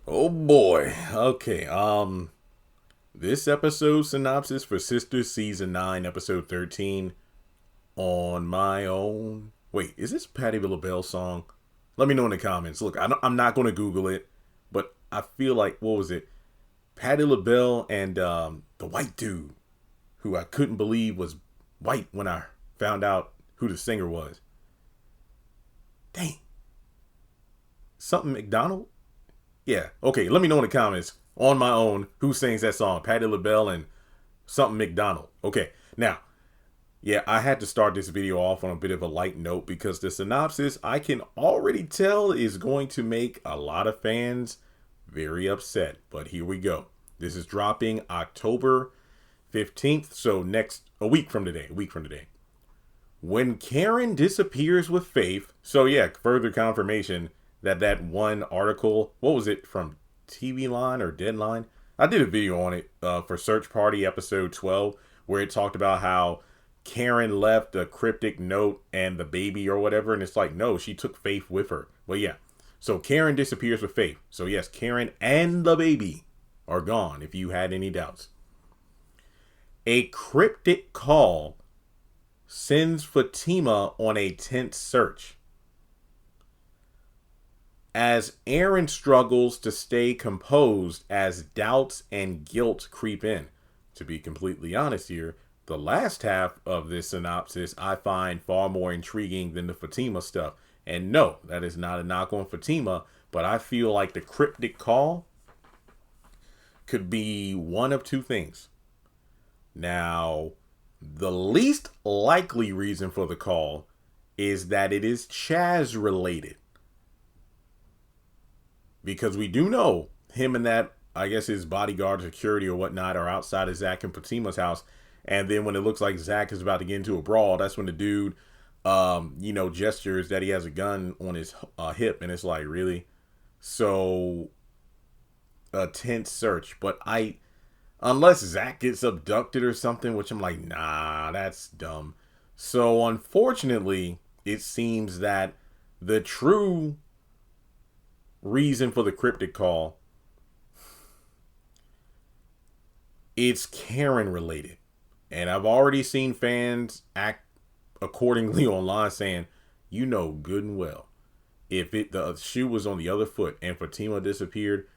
Oh boy. Okay. This episode synopsis for Sistas season 9, episode 13. On my own. Wait, is this Patti LaBelle song? Let me know in the comments. Look, I'm not going to Google it, but I feel like what was it? Patti LaBelle and the white dude who I couldn't believe was white when I found out who the singer was. Dang, something McDonald. Yeah. Okay. Let me know in the comments on my own who sings that song. Patti LaBelle and something McDonald. Okay. Now, yeah, I had to start this video off on a bit of a light note because the synopsis I can already tell is going to make a lot of fans very upset. But here we go. This is dropping October 15th, so next a week from today. When Karen disappears with Faith, so yeah, further confirmation that one article, what was it from TV Line or Deadline? I did a video on it for Search Party episode 12 where it talked about how Karen left a cryptic note and the baby or whatever, and it's like, no, she took Faith with her. But yeah, so Karen disappears with Faith. So yes, Karen and the baby are gone if you had any doubts. A cryptic call sends Fatima on a tense search. As Aaron struggles to stay composed as doubts and guilt creep in. To be completely honest here, the last half of this synopsis I find far more intriguing than the Fatima stuff. And no, that is not a knock on Fatima, but I feel like the cryptic call could be one of two things. Now, the least likely reason for the call is that it is Chaz related. Because we do know him and that, I guess his bodyguard, security or whatnot, are outside of Zach and Fatima's house. And then when it looks like Zach is about to get into a brawl, that's when the dude, gestures that he has a gun on his hip. And it's like, really? So, a tense search. But unless Zach gets abducted or something, which I'm like, nah, that's dumb. So, unfortunately, it seems that the true reason for the cryptic call, it's Karen related. And I've already seen fans act accordingly online saying, you know good and well, if the shoe was on the other foot and Fatima disappeared,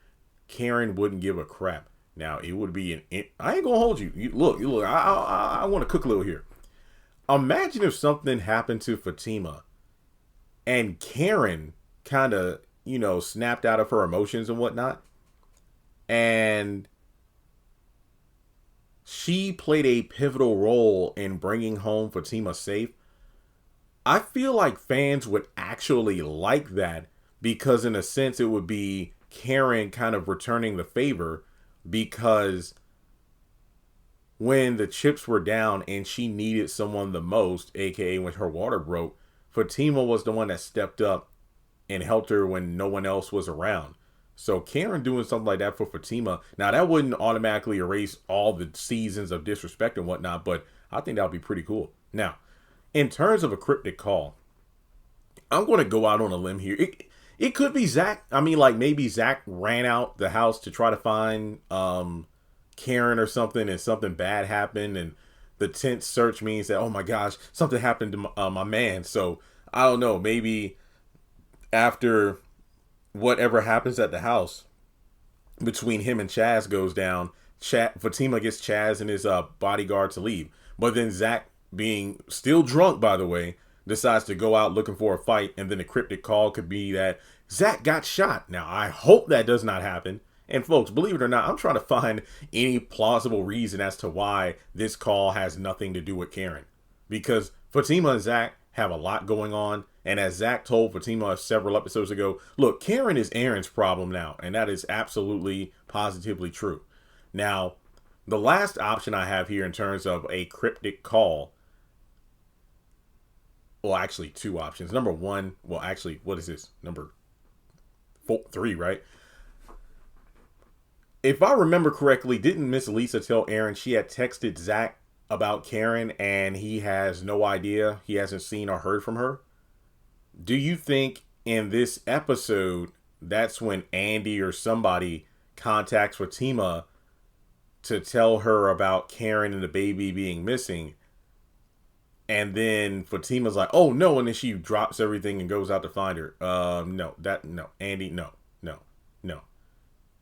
Karen wouldn't give a crap. Now it would be I ain't gonna hold you. Look. I want to cook a little here. Imagine if something happened to Fatima and Karen kind of snapped out of her emotions and whatnot, and she played a pivotal role in bringing home Fatima safe. I feel like fans would actually like that because, in a sense, it would be Karen kind of returning the favor because when the chips were down and she needed someone the most, aka when her water broke, Fatima was the one that stepped up and helped her when no one else was around. So Karen doing something like that for Fatima, now that wouldn't automatically erase all the seasons of disrespect and whatnot, but I think that would be pretty cool. Now, in terms of a cryptic call, I'm going to go out on a limb here. It could be Zach. I mean, like maybe Zach ran out the house to try to find Karen or something, and something bad happened, and the tense search means that, oh my gosh, something happened to my man. So I don't know, maybe after whatever happens at the house between him and Chaz goes down, Fatima gets Chaz and his bodyguard to leave. But then Zach, being still drunk, by the way, decides to go out looking for a fight. And then the cryptic call could be that Zach got shot. Now, I hope that does not happen. And folks, believe it or not, I'm trying to find any plausible reason as to why this call has nothing to do with Karen. Because Fatima and Zach have a lot going on. And as Zach told Fatima several episodes ago, look, Karen is Aaron's problem now. And that is absolutely, positively true. Now, the last option I have here in terms of a cryptic call, well, actually, two options. Number one, well, actually, what is this? Number three, right? If I remember correctly, didn't Miss Lisa tell Aaron she had texted Zach about Karen and he has no idea? He hasn't seen or heard from her? Do you think in this episode that's when Andy or somebody contacts Fatima to tell her about Karen and the baby being missing. And then Fatima's like, oh no, and then she drops everything and goes out to find her. No, Andy, no.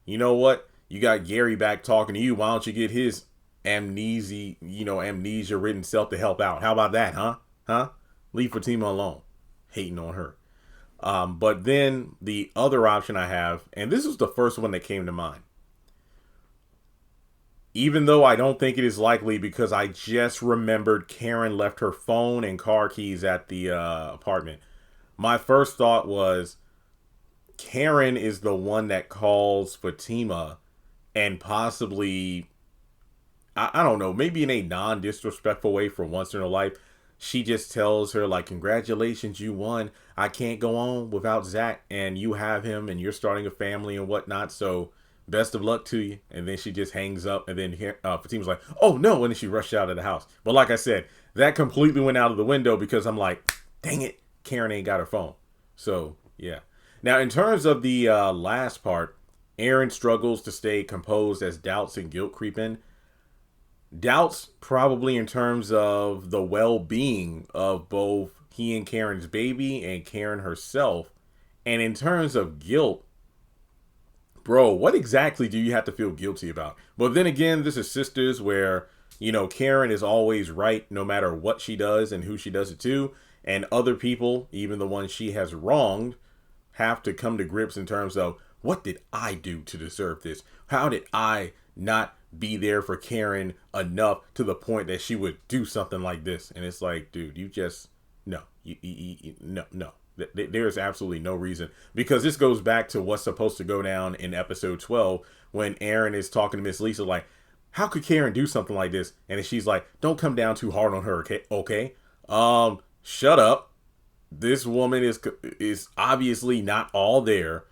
You know what? You got Gary back talking to you. Why don't you get his amnesia ridden self to help out? How about that, huh? Leave Fatima alone. Hating on her. But then the other option I have, and this was the first one that came to mind. Even though I don't think it is likely, because I just remembered Karen left her phone and car keys at the apartment. My first thought was Karen is the one that calls Fatima and possibly, I don't know, maybe in a non-disrespectful way for once in her life, she just tells her, like, congratulations, you won. I can't go on without Zach, and you have him, and you're starting a family and whatnot, so best of luck to you. And then she just hangs up, and then Fatima's like, oh no, and then she rushed out of the house. But like I said, that completely went out of the window because I'm like, dang it, Karen ain't got her phone. So yeah. Now in terms of the last part, Aaron struggles to stay composed as doubts and guilt creep in. Doubts probably in terms of the well-being of both he and Karen's baby and Karen herself. And in terms of guilt, bro, what exactly do you have to feel guilty about? But then again, this is Sistas where, Karen is always right no matter what she does and who she does it to. And other people, even the ones she has wronged, have to come to grips in terms of, what did I do to deserve this? How did I not be there for Karen enough to the point that she would do something like this? And it's like, dude, you just, no. No. There's absolutely no reason, because this goes back to what's supposed to go down in episode 12 when Aaron is talking to Miss Lisa, like, how could Karen do something like this? And she's like, don't come down too hard on her, okay? Shut up. This woman is obviously not all there,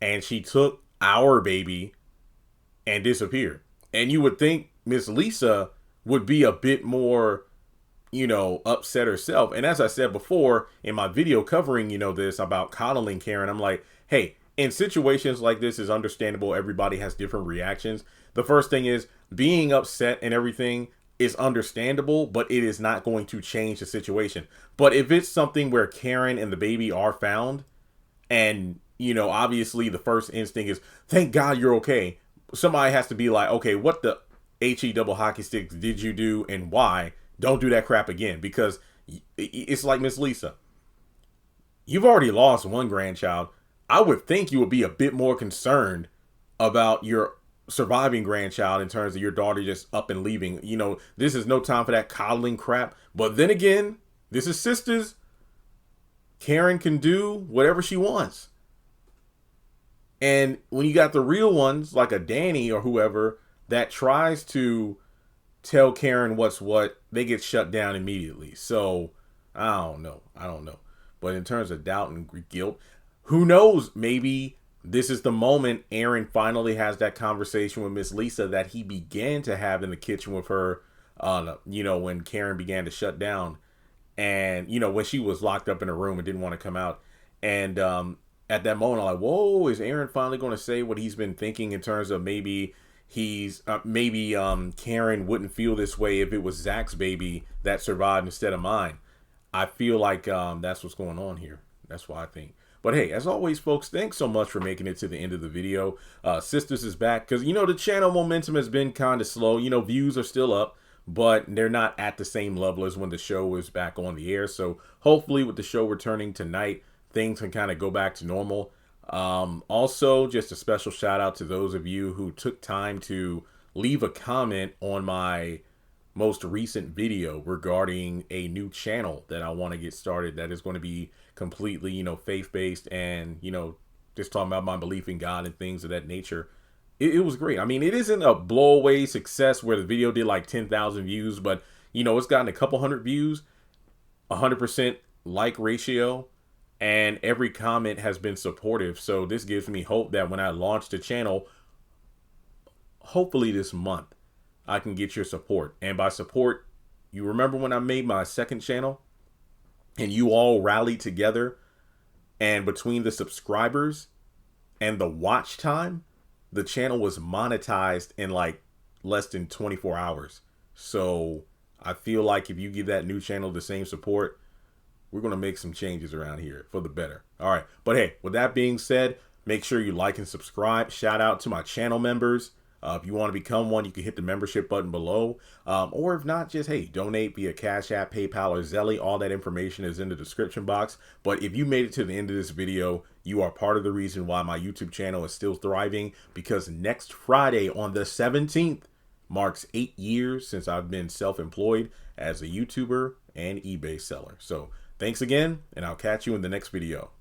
and she took our baby and disappeared. And you would think Miss Lisa would be a bit more, upset herself. And as I said before in my video covering, this about coddling Karen, I'm like, hey, in situations like this, is understandable. Everybody has different reactions. The first thing is being upset and everything is understandable, but it is not going to change the situation. But if it's something where Karen and the baby are found, and, obviously the first instinct is, thank God you're okay. Somebody has to be like, okay, what the HE double hockey sticks did you do and why? Don't do that crap again, because it's like Miss Lisa. You've already lost one grandchild. I would think you would be a bit more concerned about your surviving grandchild in terms of your daughter just up and leaving. This is no time for that coddling crap. But then again, this is Sistas. Karen can do whatever she wants. And when you got the real ones, like a Danny or whoever, that tries to tell Karen what's what, they get shut down immediately. So I don't know. But in terms of doubt and guilt, who knows? Maybe this is the moment Aaron finally has that conversation with Miss Lisa that he began to have in the kitchen with her, when Karen began to shut down, and, when she was locked up in a room and didn't want to come out. And at that moment, I'm like, whoa, is Aaron finally going to say what he's been thinking in terms of maybe Karen wouldn't feel this way if it was Zach's baby that survived instead of mine. I feel like that's what's going on here. That's what I think. But hey, as always, folks, thanks so much for making it to the end of the video. Sistas is back because, the channel momentum has been kind of slow. Views are still up, but they're not at the same level as when the show was back on the air. So hopefully with the show returning tonight, things can kind of go back to normal. Also, just a special shout out to those of you who took time to leave a comment on my most recent video regarding a new channel that I want to get started that is going to be completely, faith-based and, just talking about my belief in God and things of that nature. It was great. I mean, it isn't a blow-away success where the video did like 10,000 views, but, it's gotten a couple hundred views, 100% like ratio, and every comment has been supportive. So this gives me hope that when I launch the channel, hopefully this month, I can get your support. And by support, you remember when I made my second channel and you all rallied together, and between the subscribers and the watch time, the channel was monetized in like less than 24 hours. So I feel like if you give that new channel the same support, we're going to make some changes around here for the better. All right. But hey, with that being said, make sure you like and subscribe. Shout out to my channel members. If you want to become one, you can hit the membership button below. Or if not, just, hey, donate via Cash App, PayPal, or Zelle. All that information is in the description box. But if you made it to the end of this video, you are part of the reason why my YouTube channel is still thriving, because next Friday on the 17th marks 8 years since I've been self-employed as a YouTuber and eBay seller. So thanks again, and I'll catch you in the next video.